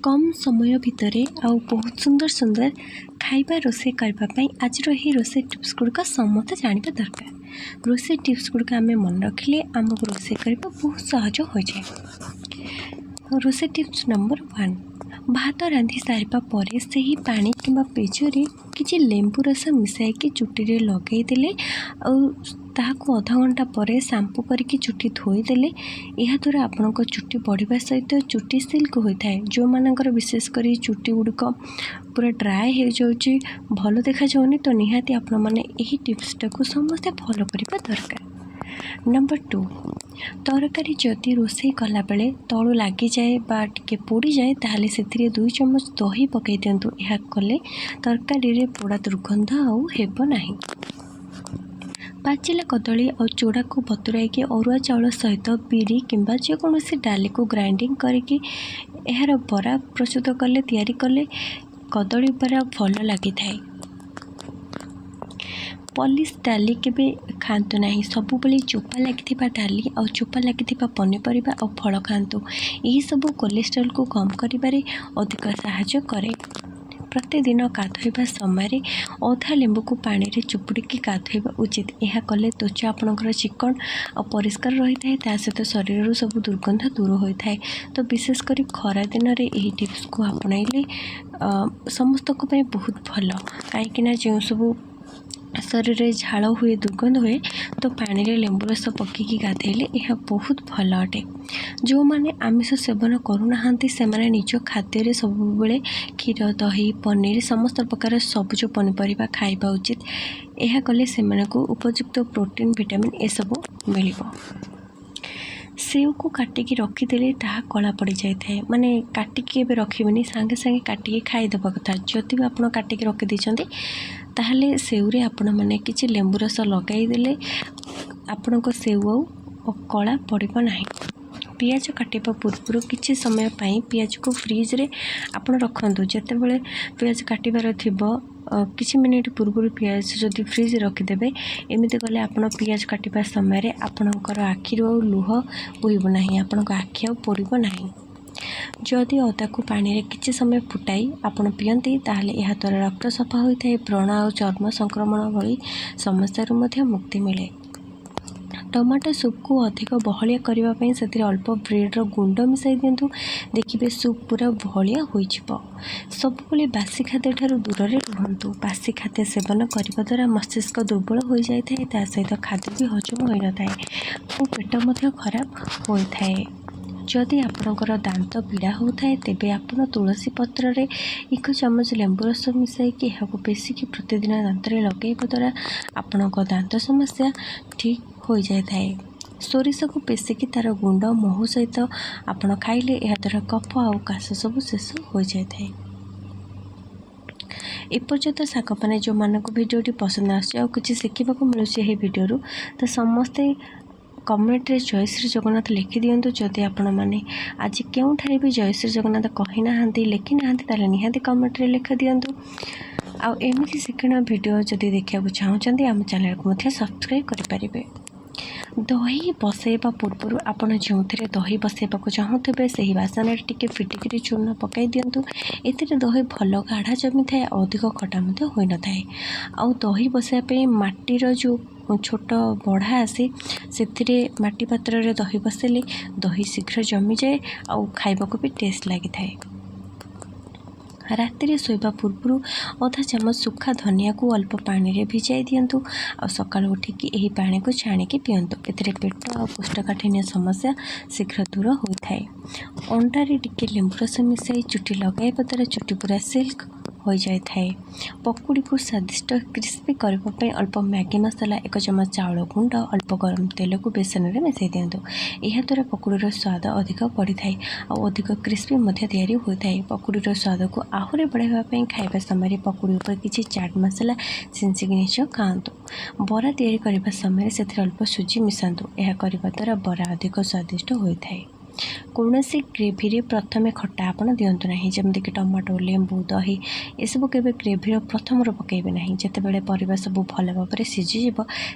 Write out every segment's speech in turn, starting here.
कम समय भितर आउ बहुत सुंदर सुंदर खाइबा रोषे करने आज रोषे टिप्स गुड़िक समस्त जानवा दरकार। रोषे टिप्स गुड़िक आम मन रखिले आमको रोषे करने बहुत सहज हो जाए। रोषे टिप्स नंबर 1, भात रांधि सारिबा परे सही पानी किंबा पेजरे किछि लेंबू रस मिसाइकी चुटी लगेदेले ताहाको अधा घंटा पर शैम्पू करके चुटी धोईदेले यह द्वारा आपण चुटी बढ़िया सहित चुटी सिल्क होता है। जो मानकर विशेषकर चुटी गुड़िक पूरा ड्राए हो जाऊँगी भल देखा जाऊनी तो निहाती आपण मैंने यही टिप्सटा को समस्ते फॉलो करने दरकार। नंबर 2, तरकारी जदि रोषे कला बेले तलू लगी जाए बा टिके पोड़ी जाए ताहले से 2 चम्मच दही पकई दिंतु। यह कले तरकारी रे पोड़ा दुर्गंध आउ हेबो नाही। पाचिला कदली और चूड़ा को बतुराई अरुआ चाउल सहित बिरी किंबा जेकोसी डाली को ग्राइंडिंग करके यार बरा प्रस्तुत कले तैयारी कले कदली बरा भल लगी थाए। पॉलिश डाली केबे खातु ना, सबु चोपा लगी डाली और चोपा लगी पनीपरिया और फल खातु। यही सब कोलेस्ट्रॉल को कम करिबारे अधिक सहायता करे। प्रतिदिन गाधोइबा समय अधा लेंबू को पानी रे चुपुड़ी गाधोइबा उचित। यह कले त्वचा आपणकर चिकन और परिष्कार रही है, सहित शरीर सब दुर्गंध दूर होता है। तो विशेषकर खरा दिन में यही टिप्स को आपणाइले समस्त को बहुत भल, कहीं जो सब शरीर में झाड़ हुए दुर्गंध हुए तो पानी रे लेंबू रस पकईकी गाधेले यह बहुत भल अटे। जो माने आमिष सेवन करूना से माने निज खाद्य सब बेले क्षीर दही पनीर समस्त प्रकार सबुज पनीपरिया खाइबा उचित। यह कले से उपयुक्त प्रोटीन विटामिन ए सब मिल। सेव को काटिकी रखीदे ताहा कला पड़ जाए, माने काटिकी रखिबेनी सांगे सांगे काटिकी खाईदेवा कथा। जदि भी आप काटिकी रखीदे ताहले सेवरे आपण मैंने किसी लेंबू रस लगईदे आपण को सेव और कला पड़ब ना। पियाज काटिबा पूर्व किसी समय पियाज को फ्रिज रे आपण रखंतु। जेतेबेले पियाज काटिबार थिबो किछि मिनिट पूर्व पियाज जदि फ्रिज रखिदेवे एमती कले आपण पियाज काटिबा समय आपणकर आखिर लुह बोइब नाही, आपण आखि पोड़ब नाही। जदि अदा को पानी रे किछि समय फुटाई आपण पियंती ताहले यह द्वारा रक्त सफा होता है, व्रण और चर्म संक्रमण भली समस्या मुक्ति मिले। टमाटो सूप को अधिक बहलिया करने से अल्प ब्रेड्र गुंड मिसाई दिंतु, देखिए सूप पूरा बहलिया हो। सब बासी खाद्य ठारू दूर रे रुहंतु। बासी खाद्य सेवन करने द्वारा मस्तिष्क दुर्बल हो जाए, ता सहित खाद्य भी हजम हो न था और पेट मध्य खराब होता है। जदि आपणकर दांत पीड़ा होता है तेबे आपण तुलसी पत्र रे 1 चम्मच लेंबू रस मिसाई यहाँ बेसिकी प्रतिदिन दांत रे लगेଇବା द्वारा आपणक दांत समस्या ठीक हो जाए। सोरिष को पेसिकी तार गुंड महू सहित आपण खाइले यह द्वारा कफ और काश सब शेष हो जाए। एपर्यंत साक मैंने जो मानक भिडियोटी पसंद आसो किसी शिखा मिलूँ भिडियो तो समस्ते कमेंट रे जय श्री जगन्नाथ लिखि दियंतु। जदि आपण माने आज केउठारे भी जय श्री जगन्नाथ कहि नाहांती लिखि नाहांती ताले निहांती कमेंट रे लिखि दियंतु। आ एमिति शिक्षण भिडियो जदि देखिया चाहूचंती आम चैनल को मध्य सब्सक्राइब करि परिबे। दही बसैबा पूर्व आपण जो दही बसैबा चाहूबे से बासन टिके फिटिकी चूर्ण पकई दिंतु। एतिर दही भल गाढ़ा जमी थाए, अधिक खटा हो न थाए। आ दही बसाइबा माटीर जो छोट बढ़ा आसे से माटी पात्र रे दही बसेले दही शीघ्र जमी जाए और खाइबा को भी टेस्ट लगी थाए। राति शोवा पूर्व अधा चामच सुखा धनिया को अल्प पानी रे भिजाई दिंतु और सकाल उठिकी यही पानी को छाणिकी पियंतु। एथिरे पेट और कोष्ठकाठिन्य समस्या शीघ्र दूर होता है। अंडारे टिके लेंबू रस मिसाई चुटी लगाइबा द्वारा चुटी पूरा सिल्क हो जाए। पकुड़ी को स्वादिष्ट क्रिस्पी करने अल्प मैगी मसला 1 चम्मच चाउल गुंड अल्प गरम तेल को बेसन में मिसाई दिंतु। यह द्वारा पकुड़ीर स्वाद अधिक बढ़ी थाए और अधिक क्रिस्पी तैयारी होता है। पकुड़ीर स्वाद को आहरी बढ़ाइबा खाइबा समय पकुड़ी उपर किसी चाट मसला छिंचिकी निश्चय खातु। बरा तैयारी करने समय से अल्प सुजी मिसातु। यह करने द्वारा बरा अधिक स्वादिष्ट होता है। कौन सी ग्रेवी रे प्रथमे खट्टा आपण दिंतु ना, जमीक टमाटो लेंबू दही ये सब के ग्रेवी प्रथम पकेबे ना। जितेबाला परिबा सब भल भाव सीझीज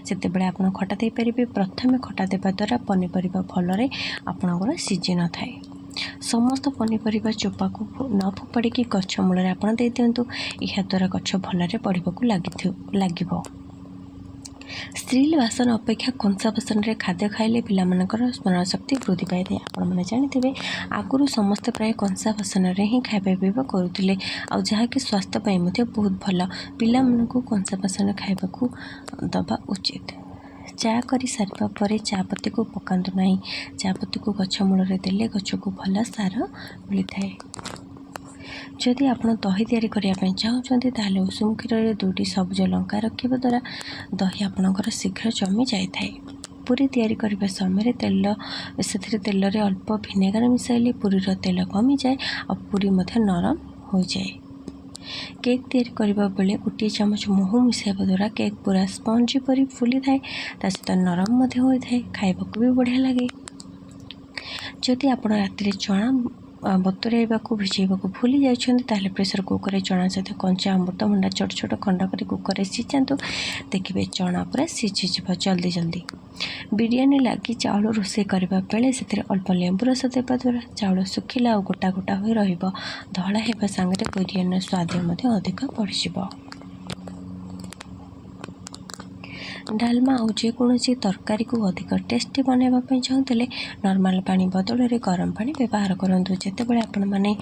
से आप खटा दे पारे। प्रथमे खटा देवा द्वारा पनीपरिया भलरे आपणकर सीझी न थाए। समस्त पनीपरिबा चोपा को न फोपाड़ी गछ मूल आप दे दिंतु। यह द्वारा गछ भलरे बढ़ाक लगे। स्टील बासन अपेक्षा कंसा बासन में खाद्य खाइले पिलामानकर स्मरण शक्ति वृद्धि पाई था। आपण मैंने जानते आगुरी समस्ते प्राय कंसा बासन में ही खाଇବା पीवा करुले कि स्वास्थ्य बहुत भल। पिला कंसा बासन खाइबा दबा उचित। चा कर सारा पर चा पत्ती को पकातु ना। चा पत्ती को गछ मूल देले गछ को भल सार मिलता है। जदि आप दही तैयारी करने चाहते ताल उषुम क्षीर 2टी सबुज लंका रखा द्वारा दही आपणकर शीघ्र जमी जाए। पूरी तैयारी करने समय तेल रे अल्प भिनेगार मिसाइले पूरीर तेल कमी जाए और पूरी नरम हो जाए। केक तैयारी करने बेले 1 चमच महू मिसाइबा द्वारा केक पूरा स्पंजी परी फुली थाए। सहित नरम होता है। खाइबा भी बढ़िया लगे। जदि आप राति चना बतुराइबा भिजेबा भूली जाते प्रेसर कुकर में चना सहित कंचा अमृतभंडा छोट छोट खंड कर कुकर सीझातु। देखिए चना पूरा सीझीज जल्दी जल्दी। बिरयानी लगी चाउल रोषे करने बेले से अल्प लेंबू रस देवा द्वारा चाउल सुखिला और गोटा गोटा हो धड़ा होगा सांगे बिरयानी स्वाद अधिक बढ़। डालमा और जेकोसी तरकारी को अधिक टेस्टी बनवाई चाहते नॉर्मल पानी बदल में गरम पानी व्यवहार करूँ। जितेबाला आपण मैंने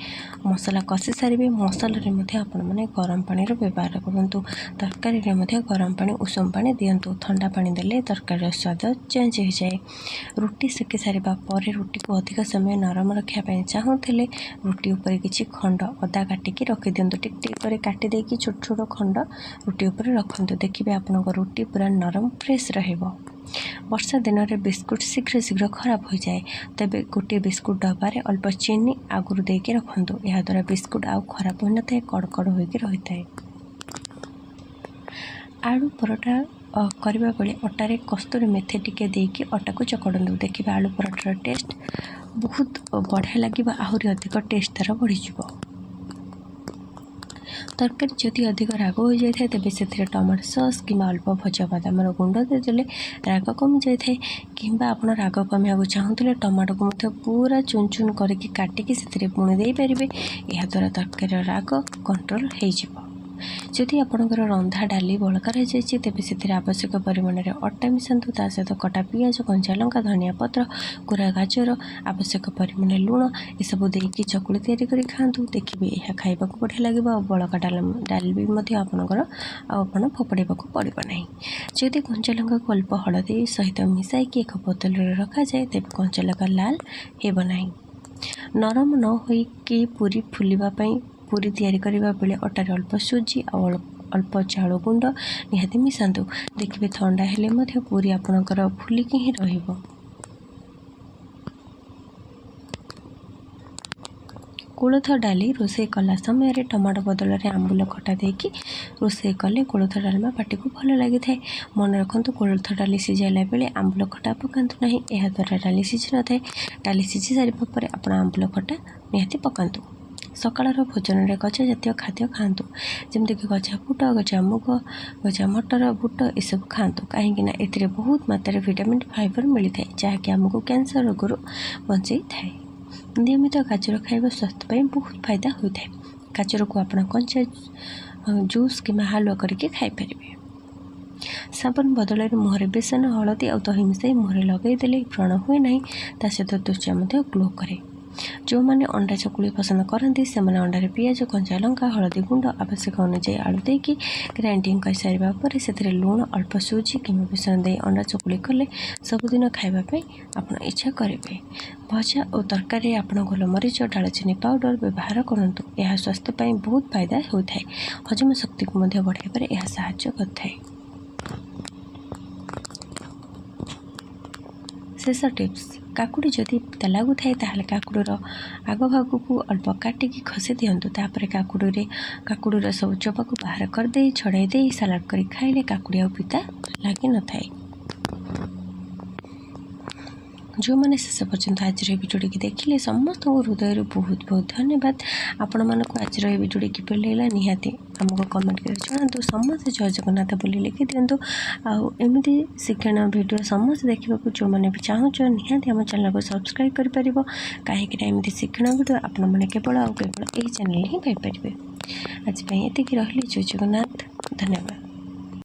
मसला कषि सारे मसला आपण मैंने गरम पानी व्यवहार करूँ। तरकारी गरम पानी उषुम पानी दिंतु। ठंडा पानी देले तरकारी स्वाद चेंज हो जाए। रुटी सेकी सारा पर रुटी को अधिक समय नरम रखापी चाहूँगे रुटी उपर किसी खंड अदा काटिकी रखी दिंतु। टिक काटी देकी छोट छोट खंड रुटी उपर रखु। देखिए आपण रुटी पूरा नरम फ्रेश रहिबो। वर्षा दिन में बिस्कुट शीघ्र शीघ्र खराब हो जाए। तेबे गोटे बिस्कुट डब्बारे अल्प चीनी आगुरी देके रखंतु। यह द्वारा बिस्कुट आउ खराब हो न थाए कड़कड़ होके रही है। आलू परोटा करने बेले अटारे कस्तूरी मेथी टिके देकी अटा को चकड़ू। देखिए आलू परोटार टेस्ट बहुत बढ़िया लगे। आहरी अधिक टेस्ट तार बढ़ी। तरकारी जदि अधिक राग हो जाए तेज से टमाटो सॉस कि अल्प भजा बादाम गुंड देदेले राग कमी जाए। कि आप राग कमिया चाहूँगे टमाटो को पूरा चुन चुन करके काटिकी से पुणी दे पारे। यह द्वारा तरकारी राग कंट्रोल हो। जदि आपणकर रंधा डाली बलका रही तेज से आवश्यक परिमाण में अटा मिसातु। ता सहित कटा पियाज कंचा लंका धनिया पत्र कोरा गाजर आवश्यक परिमाण लुण यू देकी चकुली तैयारी कर खातु। देखिए यह खाइबा बढ़िया लगे। बलका डाल भी आपणकर आपण फोपाड़ा पड़ो ना। जदि कंचा लंका को अल्प हलदी सहित मिसाई एक बोतल रखा जाए तेज कंचा लंका लाल हेबना। नरम न होई पूरी फुलवाई पूरी तैयारी करने बेले अटारे अल्प सुजी और अल्प चाउल गुंड निहाती मिसातु। देखिए ठंडा हेले पूरी आपणकर फुलिकी ही रहिबो। कोलथ डाली रोषे कला समय टमाटो बदल में आंबुल खटा देकी रोषे कले कोलथ डालमा पाटी को भल लगी था। मन रखु कोलथ डाली सीझाला बेले आंबुल खटा पकातु ना। यह द्वारा डाली सीझी न थाए। डाली सीझी सारा आप आंबुल खटा निहाती पकातु। सकाळर भोजन में गजा जातीय खाद्य खातु। जमीक गजा बुट गजा मुग गजा मटर बुट यू खातु। कहीं ए बहुत मात्रा विटामिन फाइबर मिलता है जहाँकि आमको कैंसर रोग बचाई थाए। नियमित गाजर खाइबा स्वास्थ्य बहुत फायदा होता है। गाजर को आप कंचा जूस कि हलुआ करके खाईपर। साबुन बदल में मुहर बेसन हलदी और दही मिसाई मुहर लगेदेले व्रण हुए ना। सहित त्वचा ग्लो करे। जो मैंने अंडा चकुली पसंद करती से अंडार पियाज कंचा लंका हलदी गुंड आवश्यक अनुसार आलू देकी ग्राइंडिंग कर सारा पर से लुण अल्प सुजी कि बेसन दे अंडा चकुली कले सबुदिन खावाई आप इच्छा करेंगे। भजा और तरकारी आप गोलमरीच डालचीनी पाउडर व्यवहार करूँ। यह स्वास्थ्य बहुत फायदा होता है। हजम शक्ति को बढ़ाइबार यह साहाय्य करता है। शेष टिप्स काकुड़ी जदि लागू थाए ताहले काकुड़ीर आग भाग को अल्प काटिकी खसी दिंतु। तापर काकुड़ीर सब चोपा को बाहर करदे छड़ाई दे सालाड कर खाइले काकुड़ी आ पिता लगी न थाए। जो मैंने शेष पर्यंत आज भिडियो देखिले समस्त हृदय बहुत बहुत धन्यवाद। आपण मानक आज भिडियो किपर लगा निहाती आमको कमेंट कर जनातु। समस्त जय जगन्नाथ बोली लिखि दिंतु। आमती शिक्षण भिडियो समस्त देखा जो मैंने भी चाहूँ निहाती आम चैनल को सब्सक्राइब कर कहीं शिक्षण भिडियो आपण मैंने केवल केवल यही चैनल ही पाइपर। आज ये रही जय जगन्नाथ, धन्यवाद।